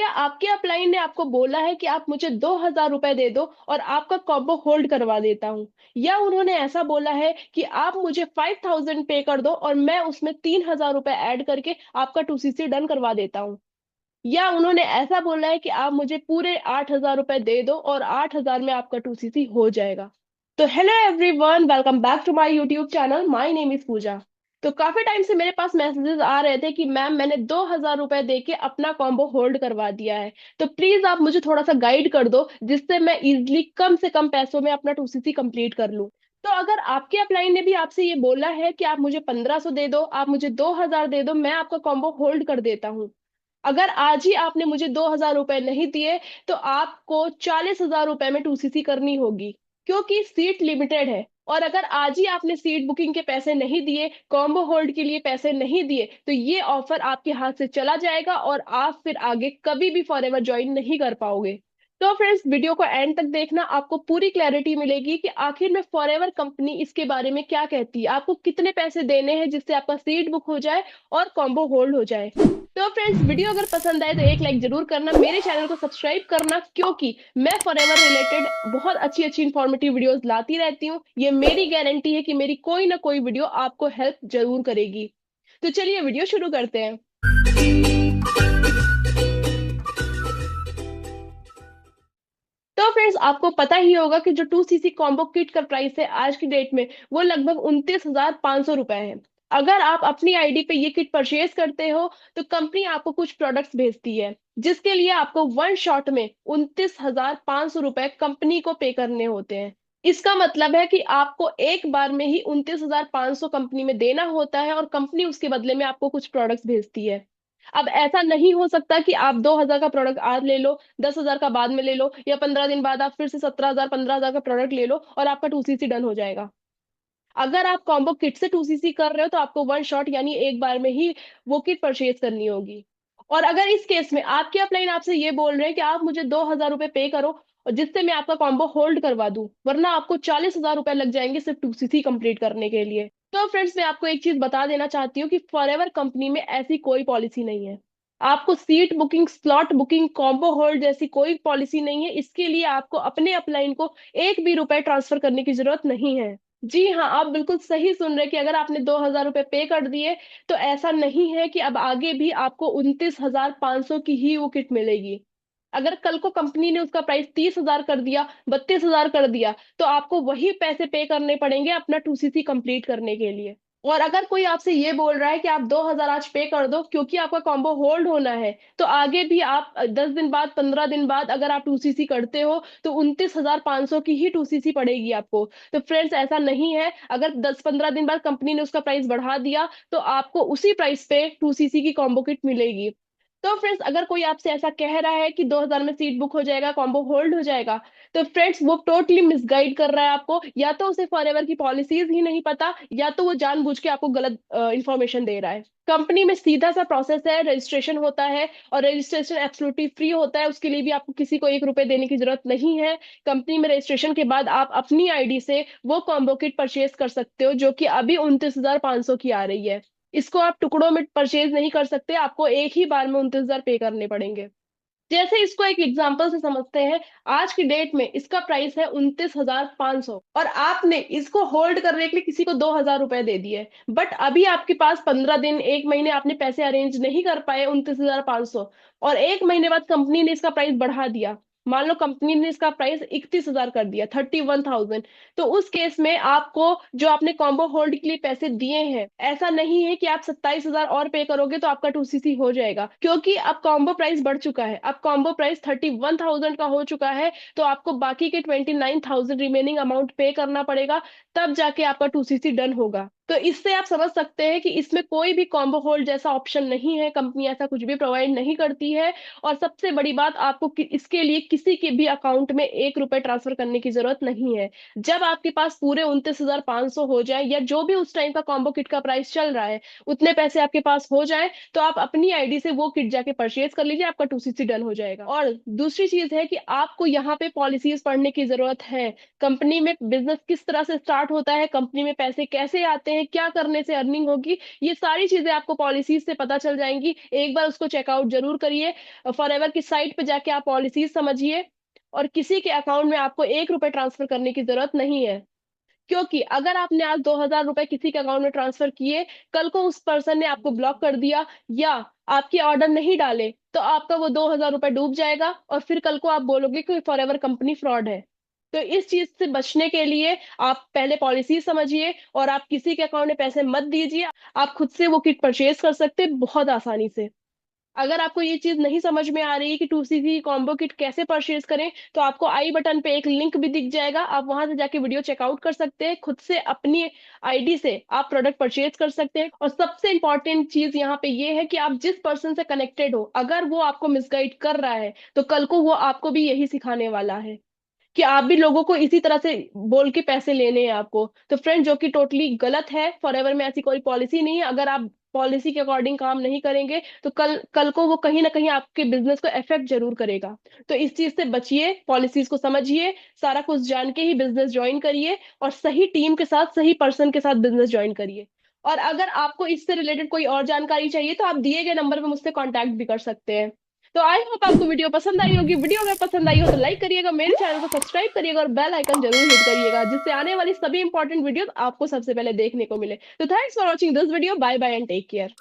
क्या आपके अपलाइन ने आपको बोला है कि आप मुझे 2,000 रुपए दे दो और आपका कॉम्बो होल्ड करवा देता हूँ, या उन्होंने ऐसा बोला है कि आप मुझे 5,000 पे कर दो और मैं उसमें 3,000 रुपए ऐड करके आपका 2CC डन करवा देता हूँ, या उन्होंने ऐसा बोला है कि आप मुझे पूरे 8,000 रुपए दे दो और 8,000 में आपका 2CC हो जाएगा। तो hello everyone, welcome back to my YouTube channel. My name is Pooja. तो काफी टाइम से मेरे पास मैसेजेस आ रहे थे कि मैम मैंने 2,000 रुपए दे के अपना कॉम्बो होल्ड करवा दिया है, तो प्लीज आप मुझे थोड़ा सा गाइड कर दो जिससे मैं इजिली कम से कम पैसों में अपना 2CC कंप्लीट कर लूं। तो अगर आपके अपलाइन ने भी आपसे ये बोला है कि आप मुझे 1,500 दे दो, आप मुझे 2,000 दे दो, मैं आपका कॉम्बो होल्ड कर देता हूँ। अगर आज ही आपने मुझे 2,000 रुपए नहीं दिए तो आपको 40,000 रुपए में 2CC करनी होगी, क्योंकि सीट लिमिटेड है। और अगर आज ही आपने सीट बुकिंग के पैसे नहीं दिए, कॉम्बो होल्ड के लिए पैसे नहीं दिए, तो ये ऑफर आपके हाथ से चला जाएगा और आप फिर आगे कभी भी फॉरएवर ज्वाइन नहीं कर पाओगे। तो फ्रेंड्स, वीडियो को एंड तक देखना, आपको पूरी क्लैरिटी मिलेगी कि आखिर में फॉरएवर कंपनी इसके बारे में क्या कहती है, आपको कितने पैसे देने हैं जिससे आपका सीट बुक हो जाए और कॉम्बो होल्ड हो जाए। तो फ्रेंड्स, वीडियो अगर पसंद आए तो एक लाइक जरूर करना, मेरे चैनल को सब्सक्राइब करना, क्योंकि मैं फॉरएवर रिलेटेड बहुत अच्छी अच्छी इंफॉर्मेटिव वीडियोस लाती रहती हूँ। ये मेरी गारंटी है कि मेरी कोई ना कोई वीडियो आपको हेल्प जरूर करेगी। तो चलिए वीडियो शुरू करते हैं। तो फ्रेंड्स, आपको पता ही होगा कि जो 2CC कॉम्बो किट का प्राइस है आज की डेट में, वो लगभग 29,500 रुपए है। अगर आप अपनी आईडी पे ये किट परचेज करते हो तो कंपनी आपको कुछ प्रोडक्ट्स भेजती है, जिसके लिए आपको वन शॉट में 29,500 रुपए कंपनी को पे करने होते हैं। इसका मतलब है कि आपको एक बार में ही 29,500 कंपनी में देना होता है और कंपनी उसके बदले में आपको कुछ प्रोडक्ट्स भेजती है। अब ऐसा नहीं हो सकता कि आप 2,000 का प्रोडक्ट आज ले लो, 10,000 का बाद में ले लो, या 15 दिन बाद आप फिर से 17,000 15,000 का प्रोडक्ट ले लो और आपका 2CC डन हो जाएगा। अगर आप कॉम्बो किट से 2CC कर रहे हो तो आपको वन शॉट यानी एक बार में ही वो किट परचेज करनी होगी। और अगर इस केस में आपके अपलाइन आपसे ये बोल रहे हैं कि आप मुझे 2,000 रुपए पे करो और जिससे मैं आपका कॉम्बो होल्ड करवा दूं, वरना आपको 40,000 रुपए लग जाएंगे सिर्फ 2CC कंप्लीट करने के लिए। तो फ्रेंड्स, मैं आपको एक चीज बता देना चाहती हूँ कि फॉरएवर कंपनी में ऐसी कोई पॉलिसी नहीं है। आपको seat booking, slot booking, combo hold जैसी कोई पॉलिसी नहीं है। इसके लिए आपको अपने अपलाइन को एक भी रुपए ट्रांसफर करने की जरूरत नहीं है। जी हाँ, आप बिल्कुल सही सुन रहे हैं कि अगर आपने 2,000 रुपए पे कर दिए तो ऐसा नहीं है कि अब आगे भी आपको 29,500 की ही वो किट मिलेगी। अगर कल को कंपनी ने उसका प्राइस 30,000 कर दिया, 32,000 कर दिया, तो आपको वही पैसे पे करने पड़ेंगे अपना 2CC कंप्लीट करने के लिए। और अगर कोई आपसे ये बोल रहा है कि आप 2,000 आज पे कर दो क्योंकि आपका कॉम्बो होल्ड होना है, तो आगे भी आप 10 दिन बाद, 15 दिन बाद अगर आप 2CC करते हो तो 29,500 की ही 2CC पड़ेगी आपको। तो फ्रेंड्स, ऐसा नहीं है। अगर 10-15 दिन बाद कंपनी ने उसका प्राइस बढ़ा दिया तो आपको उसी प्राइस पे 2CC की कॉम्बो किट मिलेगी। तो फ्रेंड्स, अगर कोई आपसे ऐसा कह रहा है कि 2,000 में सीट बुक हो जाएगा, कॉम्बो होल्ड हो जाएगा, तो फ्रेंड्स वो टोटली मिसगाइड कर रहा है आपको। या तो उसे फॉरएवर की पॉलिसीज ही नहीं पता, या तो वो जानबूझ के आपको गलत इंफॉर्मेशन दे रहा है। कंपनी में सीधा सा प्रोसेस है, रजिस्ट्रेशन होता है और रजिस्ट्रेशन एब्सोल्युटली फ्री होता है, उसके लिए भी आपको किसी को एक रुपए देने की जरूरत नहीं है। कंपनी में रजिस्ट्रेशन के बाद आप अपनी आईडी से वो कॉम्बो किट परचेज कर सकते हो, जो कि अभी 29,500 की आ रही है। इसको आप टुकड़ों में परचेज नहीं कर सकते, आपको एक ही बार में 29,000 पे करने पड़ेंगे। जैसे इसको एक एग्जांपल से समझते हैं। आज की डेट में इसका प्राइस है 29,500 और आपने इसको होल्ड करने के लिए किसी को 2,000 रुपए दे दिए, बट अभी आपके पास 15 दिन, एक महीने आपने पैसे अरेंज नहीं कर पाए 29,500, और एक महीने बाद कंपनी ने इसका प्राइस बढ़ा दिया। मान लो कंपनी ने इसका प्राइस 31,000 कर दिया, 31,000। तो उस केस में आपको, जो आपने कॉम्बो होल्ड के लिए पैसे दिए हैं, ऐसा नहीं है कि आप 27,000 और पे करोगे तो आपका 2CC हो जाएगा, क्योंकि अब कॉम्बो प्राइस बढ़ चुका है। अब कॉम्बो प्राइस 31,000 का हो चुका है, तो आपको बाकी के 29,000 रिमेनिंग अमाउंट पे करना पड़ेगा, तब जाके आपका 2CC डन होगा। तो इससे आप समझ सकते हैं कि इसमें कोई भी कॉम्बो होल्ड जैसा ऑप्शन नहीं है, कंपनी ऐसा कुछ भी प्रोवाइड नहीं करती है। और सबसे बड़ी बात, आपको इसके लिए किसी के भी अकाउंट में एक रुपए ट्रांसफर करने की जरूरत नहीं है। जब आपके पास पूरे 29,500 हो जाए, या जो भी उस टाइम का कॉम्बो किट का प्राइस चल रहा है, उतने पैसे आपके पास हो जाए, तो आप अपनी आईडी से वो किट जाके परचेज कर लीजिए, आपका 2CC डन हो जाएगा। और दूसरी चीज है कि आपको यहाँ पे पॉलिसीज पढ़ने की जरूरत है। कंपनी में बिजनेस किस तरह से स्टार्ट होता है, कंपनी में पैसे कैसे आते हैं, क्या करने से अर्निंग होगी, ये सारी चीजें आपको पॉलिसीज से पता चल जाएंगी। एक बार उसको चेकआउट जरूर करिए। फॉरएवर की साइट पे जाके आप पॉलिसीज समझिए, और किसी के अकाउंट में आपको 1 रुपए ट्रांसफर करने की जरूरत नहीं है। क्योंकि अगर आपने आज 2,000 रुपए किसी के अकाउंट में ट्रांसफर किए, कल को उस पर्सन ने आपको ब्लॉक कर दिया या आपके ऑर्डर नहीं डाले, तो आपका वो 2,000 रुपए डूब जाएगा, और फिर कल को आप बोलोगे कि फॉरएवर कंपनी फ्रॉड है। तो इस चीज से बचने के लिए आप पहले पॉलिसी समझिए, और आप किसी के अकाउंट में पैसे मत दीजिए। आप खुद से वो किट परचेज कर सकते हैं बहुत आसानी से। अगर आपको ये चीज नहीं समझ में आ रही है कि 2cc कॉम्बो किट कैसे परचेज करें, तो आपको आई बटन पे एक लिंक भी दिख जाएगा, आप वहां से जाके वीडियो चेकआउट कर सकते हैं, खुद से अपनी आईडी से आप प्रोडक्ट परचेज कर सकते हैं। और सबसे इंपॉर्टेंट चीज यहाँ पे ये है कि आप जिस पर्सन से कनेक्टेड हो, अगर वो आपको मिसगाइड कर रहा है, तो कल को वो आपको भी यही सिखाने वाला है कि आप भी लोगों को इसी तरह से बोल के पैसे लेने हैं आपको। तो फ्रेंड, जो कि टोटली गलत है। फॉरएवर में ऐसी कोई पॉलिसी नहीं है। अगर आप पॉलिसी के अकॉर्डिंग काम नहीं करेंगे, तो कल कल को वो कहीं ना कहीं आपके बिजनेस को इफेक्ट जरूर करेगा। तो इस चीज से बचिए, पॉलिसीज को समझिए, सारा कुछ जान के ही बिजनेस ज्वाइन करिए, और सही टीम के साथ, सही पर्सन के साथ बिजनेस ज्वाइन करिए। और अगर आपको इससे रिलेटेड कोई और जानकारी चाहिए, तो आप दिए गए नंबर पे मुझसे कांटेक्ट भी कर सकते हैं। तो आई होप आपको वीडियो पसंद आई होगी। वीडियो अगर पसंद आई हो तो लाइक करिएगा, मेरे चैनल को सब्सक्राइब करिएगा, और बेल आइकन जरूर हिट करिएगा, जिससे आने वाली सभी इंपॉर्टेंट वीडियो आपको सबसे पहले देखने को मिले। तो thanks for watching this video. Bye bye and take care.